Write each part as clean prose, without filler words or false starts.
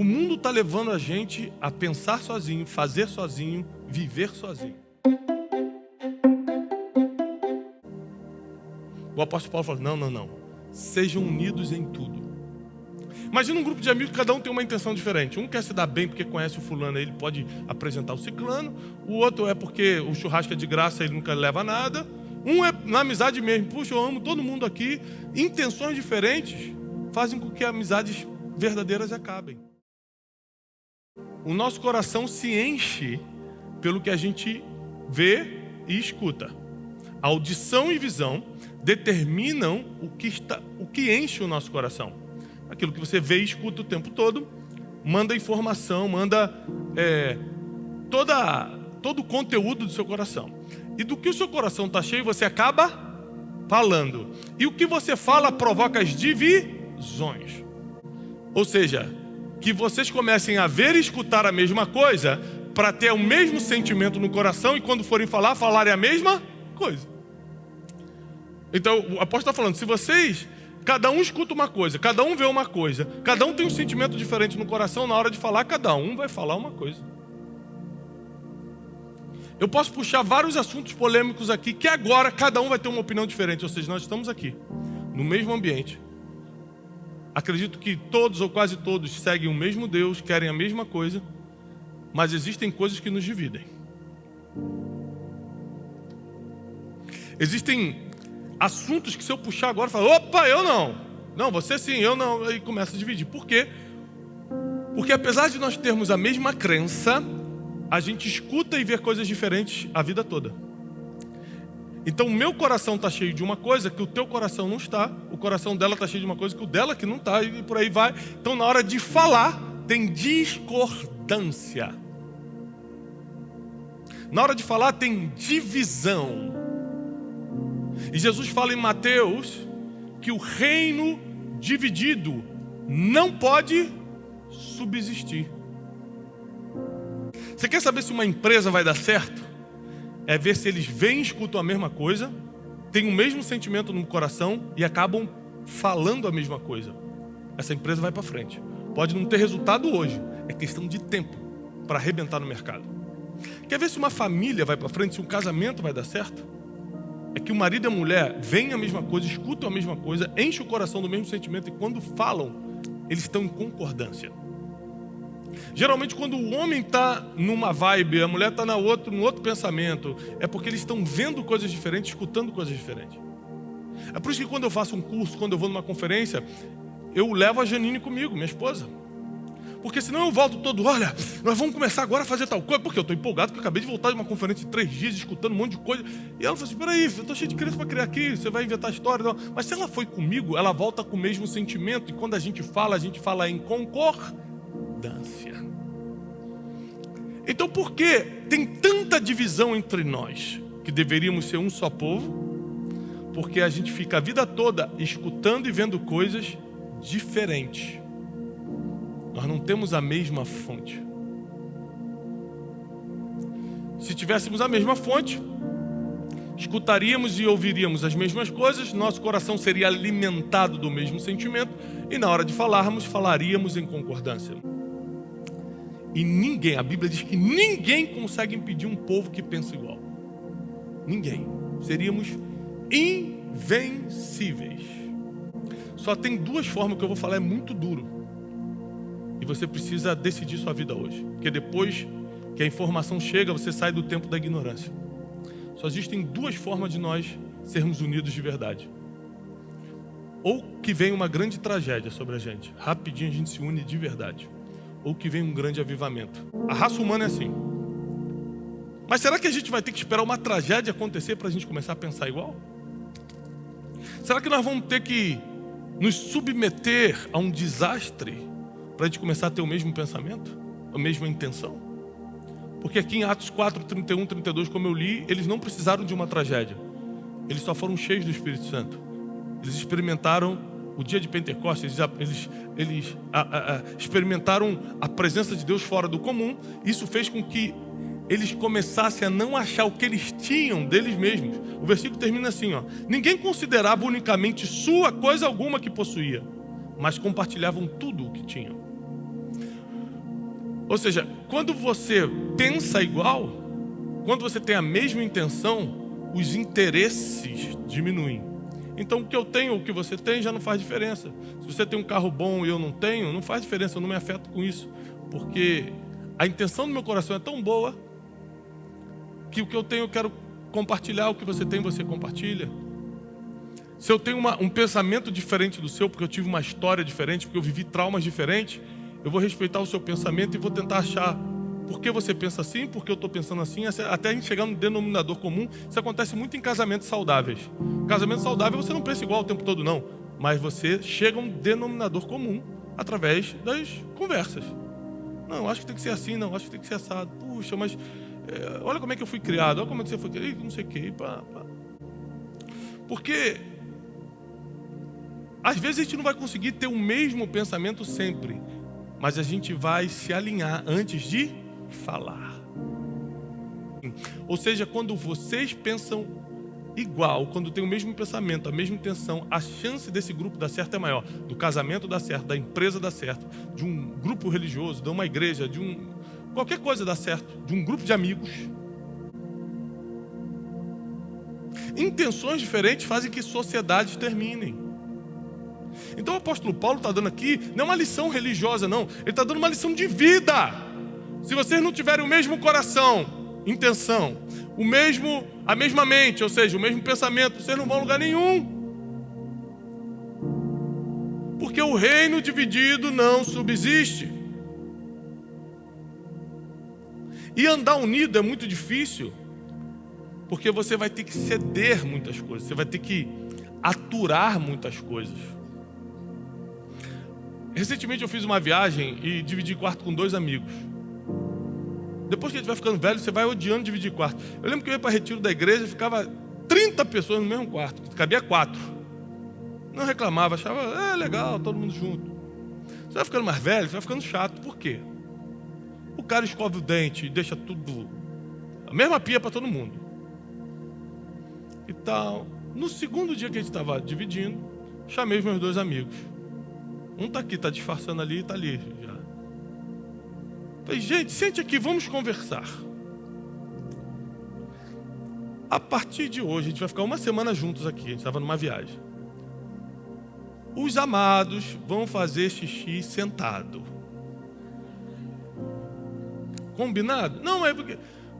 O mundo está levando a gente a pensar sozinho, fazer sozinho, viver sozinho. O apóstolo Paulo fala, não. Sejam unidos em tudo. Imagina um grupo de amigos que cada um tem uma intenção diferente. Um quer se dar bem porque conhece o fulano, ele pode apresentar o ciclano. O outro é porque o churrasco é de graça, ele nunca leva nada. Um é na amizade mesmo. Puxa, eu amo todo mundo aqui. Intenções diferentes fazem com que amizades verdadeiras acabem. O nosso coração se enche pelo que a gente vê e escuta. A audição e visão determinam o que enche o nosso coração. Aquilo que você vê e escuta o tempo todo, manda informação, manda todo o conteúdo do seu coração. E do que o seu coração está cheio, você acaba falando. E o que você fala provoca as divisões. Ou seja, que vocês comecem a ver e escutar a mesma coisa, para ter o mesmo sentimento no coração, e quando forem falar, falarem a mesma coisa. Então, o apóstolo está falando, se vocês... Cada um escuta uma coisa, cada um vê uma coisa, cada um tem um sentimento diferente no coração, na hora de falar, cada um vai falar uma coisa. Eu posso puxar vários assuntos polêmicos aqui, que agora cada um vai ter uma opinião diferente. Ou seja, nós estamos aqui, no mesmo ambiente. Acredito que todos ou quase todos seguem o mesmo Deus, querem a mesma coisa, mas existem coisas que nos dividem. Existem assuntos que se eu puxar agora, eu falo, opa, eu não. Não, você sim, eu não. Aí começa a dividir. Por quê? Porque apesar de nós termos a mesma crença, a gente escuta e vê coisas diferentes a vida toda. Então o meu coração está cheio de uma coisa que o teu coração não está. O coração dela está cheio de uma coisa que o dela que não está. E por aí vai. Então na hora de falar, tem discordância. Na hora de falar, tem divisão. E Jesus fala em Mateus que o reino dividido não pode subsistir. Você quer saber se uma empresa vai dar certo? É ver se eles veem e escutam a mesma coisa, têm o mesmo sentimento no coração e acabam falando a mesma coisa. Essa empresa vai para frente. Pode não ter resultado hoje, é questão de tempo para arrebentar no mercado. Quer ver se uma família vai para frente, se um casamento vai dar certo? É que o marido e a mulher veem a mesma coisa, escutam a mesma coisa, enchem o coração do mesmo sentimento e quando falam, eles estão em concordância. Geralmente quando o homem está numa vibe, a mulher está num outro pensamento, é porque eles estão vendo coisas diferentes, escutando coisas diferentes. É por isso que quando eu faço um curso, quando eu vou numa conferência, eu levo a Janine comigo, minha esposa. Porque senão eu volto todo, olha, nós vamos começar agora a fazer tal coisa, porque eu estou empolgado, porque eu acabei de voltar de uma conferência de 3 dias, escutando um monte de coisa. E ela falou assim, peraí, eu estou cheio de criança para criar aqui, você vai inventar história. Não. Mas se ela foi comigo, ela volta com o mesmo sentimento. E quando a gente fala em concordância. Então por que tem tanta divisão entre nós, que deveríamos ser um só povo? Porque a gente fica a vida toda escutando e vendo coisas diferentes. Nós não temos a mesma fonte. Se tivéssemos a mesma fonte, escutaríamos e ouviríamos as mesmas coisas, nosso coração seria alimentado do mesmo sentimento e na hora de falarmos, falaríamos em concordância. E ninguém, a Bíblia diz que ninguém consegue impedir um povo que pensa igual. Ninguém. Seríamos invencíveis. Só tem 2 formas que eu vou falar, é muito duro. E você precisa decidir sua vida hoje. Porque depois que a informação chega, você sai do tempo da ignorância. Só existem 2 formas de nós sermos unidos de verdade. Ou que vem uma grande tragédia sobre a gente. Rapidinho a gente se une de verdade. Ou que vem um grande avivamento. A raça humana é assim. Mas será que a gente vai ter que esperar uma tragédia acontecer para a gente começar a pensar igual? Será que nós vamos ter que nos submeter a um desastre para a gente começar a ter o mesmo pensamento, a mesma intenção? Porque aqui em Atos 4, 31, 32, como eu li, eles não precisaram de uma tragédia. Eles só foram cheios do Espírito Santo. Eles experimentaram o dia de Pentecostes, eles experimentaram a presença de Deus fora do comum. Isso fez com que eles começassem a não achar o que eles tinham deles mesmos. O versículo termina assim, ó. Ninguém considerava unicamente sua coisa alguma que possuía, mas compartilhavam tudo o que tinham. Ou seja, quando você pensa igual, quando você tem a mesma intenção, os interesses diminuem. Então o que eu tenho, o que você tem, já não faz diferença. Se você tem um carro bom e eu não tenho, não faz diferença, eu não me afeto com isso. Porque a intenção do meu coração é tão boa que o que eu tenho eu quero compartilhar, o que você tem você compartilha. Se eu tenho um pensamento diferente do seu, porque eu tive uma história diferente, porque eu vivi traumas diferentes, eu vou respeitar o seu pensamento e vou tentar achar por que você pensa assim, por que eu estou pensando assim, até a gente chegar no denominador comum. Isso acontece muito em casamentos saudáveis. Casamento saudável você não pensa igual o tempo todo não, mas você chega a um denominador comum através das conversas. Não, acho que tem que ser assim, não, acho que tem que ser assado. Puxa, mas olha como é que eu fui criado, olha como é que você foi criado, não sei o que, pá. Porque às vezes a gente não vai conseguir ter o mesmo pensamento sempre, mas a gente vai se alinhar antes de falar. Ou seja, quando vocês pensam igual, quando tem o mesmo pensamento, a mesma intenção, a chance desse grupo dar certo é maior. Do casamento dar certo, da empresa dar certo, de um grupo religioso, de uma igreja, qualquer coisa dar certo, de um grupo de amigos. Intenções diferentes fazem que sociedades terminem. Então o apóstolo Paulo está dando aqui, não é uma lição religiosa não, ele está dando uma lição de vida. Se vocês não tiverem o mesmo coração, intenção, a mesma mente, ou seja, o mesmo pensamento, vocês não vão a lugar nenhum. Porque o reino dividido não subsiste. E andar unido é muito difícil, porque você vai ter que ceder muitas coisas, você vai ter que aturar muitas coisas. Recentemente eu fiz uma viagem e dividi quarto com 2 amigos. Depois que a gente vai ficando velho, você vai odiando dividir quarto. Eu lembro que eu ia para retiro da igreja e ficava 30 pessoas no mesmo quarto, cabia 4. Não reclamava, achava legal, todo mundo junto. Você vai ficando mais velho, você vai ficando chato. Por quê? O cara escova o dente e deixa tudo, a mesma pia para todo mundo. E tal. No segundo dia que a gente estava dividindo, chamei os meus 2 amigos. Um está aqui, está disfarçando ali e está ali já. Falei, gente, sente aqui, vamos conversar. A partir de hoje, a gente vai ficar uma semana juntos aqui, a gente estava numa viagem. Os amados vão fazer xixi sentado. Combinado? Não, é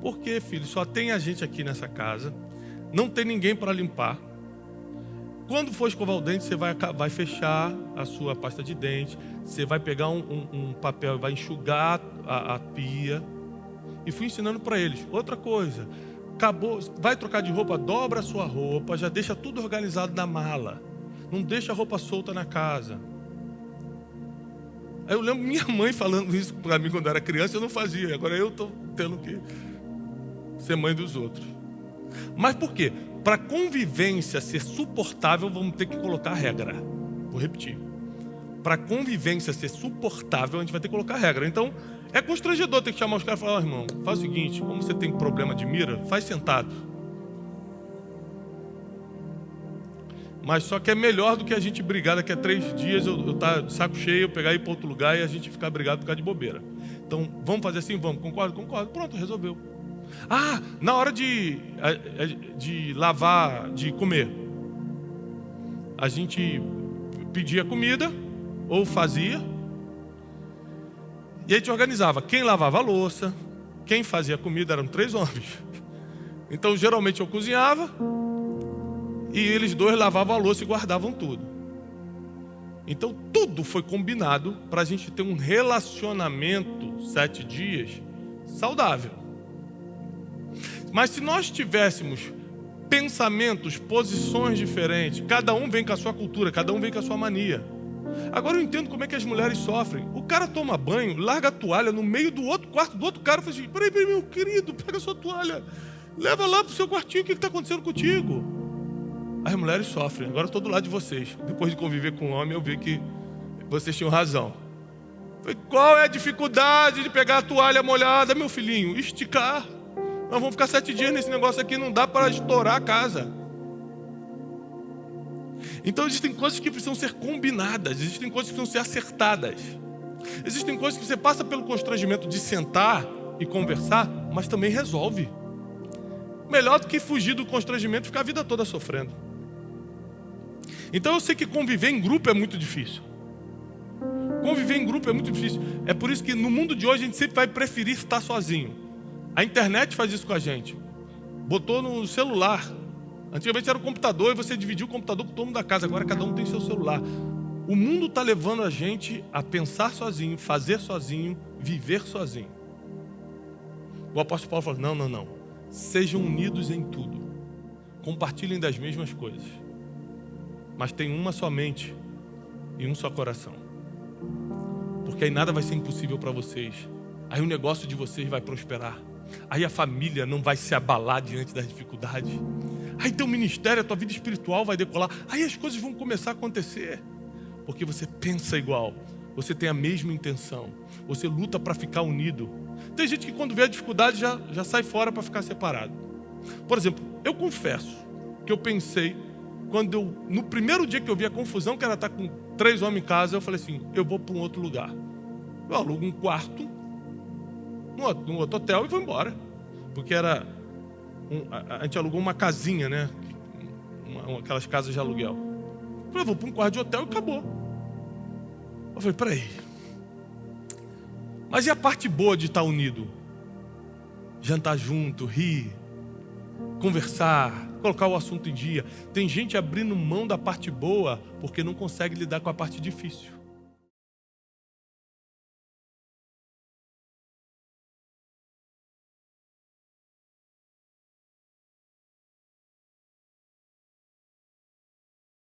porque, filho, só tem a gente aqui nessa casa, não tem ninguém para limpar. Quando for escovar o dente, você vai fechar a sua pasta de dente, você vai pegar um papel e vai enxugar a pia. E fui ensinando para eles. Outra coisa, acabou, vai trocar de roupa, dobra a sua roupa, já deixa tudo organizado na mala. Não deixa a roupa solta na casa. Aí eu lembro minha mãe falando isso para mim quando eu era criança, eu não fazia. Agora eu estou tendo que ser mãe dos outros. Mas por quê? Para a convivência ser suportável, vamos ter que colocar regra. Vou repetir. Para a convivência ser suportável, a gente vai ter que colocar regra. Então, é constrangedor ter que chamar os caras e falar, irmão, faz o seguinte, como você tem problema de mira, faz sentado. Mas só que é melhor do que a gente brigar daqui a 3 dias, eu estar de saco cheio, eu pegar e ir para outro lugar e a gente ficar brigado por causa de bobeira. Então, vamos fazer assim? Vamos. Concordo? Concordo. Pronto, resolveu. Na hora de lavar, de comer, a gente pedia comida, ou fazia, e a gente organizava. Quem lavava a louça, quem fazia comida, eram 3 homens. Então, geralmente eu cozinhava, e eles 2 lavavam a louça e guardavam tudo. Então, tudo foi combinado para a gente ter um relacionamento 7 dias saudável. Mas se nós tivéssemos pensamentos, posições diferentes, cada um vem com a sua cultura, cada um vem com a sua mania. Agora eu entendo como é que as mulheres sofrem. O cara toma banho, larga a toalha no meio do outro quarto do outro cara e fala assim, peraí, meu querido, pega a sua toalha, leva lá pro seu quartinho, o que está acontecendo contigo? As mulheres sofrem. Agora eu estou do lado de vocês. Depois de conviver com o homem, eu vi que vocês tinham razão. Falei, qual é a dificuldade de pegar a toalha molhada, meu filhinho? Esticar. Nós vamos ficar 7 dias nesse negócio aqui, não dá para estourar a casa. Então existem coisas que precisam ser combinadas, existem coisas que precisam ser acertadas. Existem coisas que você passa pelo constrangimento de sentar e conversar, mas também resolve. Melhor do que fugir do constrangimento e ficar a vida toda sofrendo. Então eu sei que conviver em grupo é muito difícil. Conviver em grupo é muito difícil. É por isso que no mundo de hoje a gente sempre vai preferir estar sozinho. A internet faz isso com a gente. Botou no celular. Antigamente era o computador e você dividia o computador com todo mundo da casa. Agora cada um tem seu celular. O mundo está levando a gente a pensar sozinho, fazer sozinho, viver sozinho. O apóstolo Paulo falou, não. Sejam unidos em tudo. Compartilhem das mesmas coisas. Mas tenham uma só mente e um só coração. Porque aí nada vai ser impossível para vocês. Aí o negócio de vocês vai prosperar. Aí a família não vai se abalar diante das dificuldades. Aí teu ministério, a tua vida espiritual vai decolar. Aí as coisas vão começar a acontecer. Porque você pensa igual. Você tem a mesma intenção. Você luta para ficar unido. Tem gente que quando vê a dificuldade já sai fora para ficar separado. Por exemplo, eu confesso que eu pensei, no primeiro dia que eu vi a confusão que era estar com 3 homens em casa, eu falei assim, eu vou para um outro lugar. Eu alugo um quarto num outro hotel e vou embora. Porque a gente alugou uma casinha, né? Aquelas casas de aluguel. Eu falei, vou para um quarto de hotel e acabou. Eu falei, peraí. Mas e a parte boa de estar unido? Jantar junto, rir, conversar, colocar o assunto em dia. Tem gente abrindo mão da parte boa porque não consegue lidar com a parte difícil.